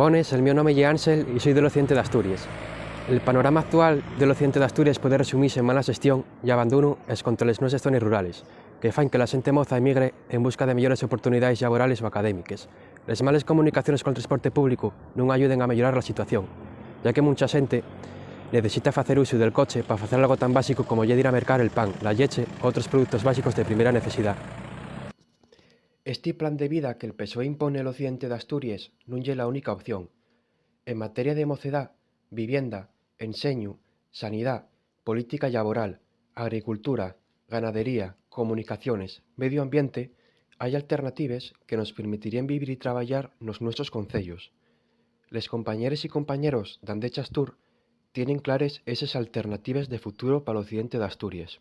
Bones, el mío nome é Ángel e soy del occidente de Asturias. El panorama actual del occidente de Asturias pode resumirse en mala xestión e abandono e controles nos zonas rurales, que fan que la xente moza emigre en busca de mellores oportunidades laborales ou académicas. Les males comunicaciones con el transporte público non ayuden a mellorar a situación, ya que mucha xente necesita facer uso del coche para facer algo tan básico como ir a mercar el pan, la leche ou outros produtos básicos de primeira necesidade. Este plan de vida que el PSOE impone al occidente de Asturias non é a única opción. En materia de mocedad, vivienda, enseño, sanidad, política laboral, agricultura, ganadería, comunicaciones, medio ambiente, hai alternativas que nos permitirían vivir e traballar nos nuestros concellos. Les compañeres y compañeros d'Andechas Tour tienen clares esas alternativas de futuro para el occidente de Asturias.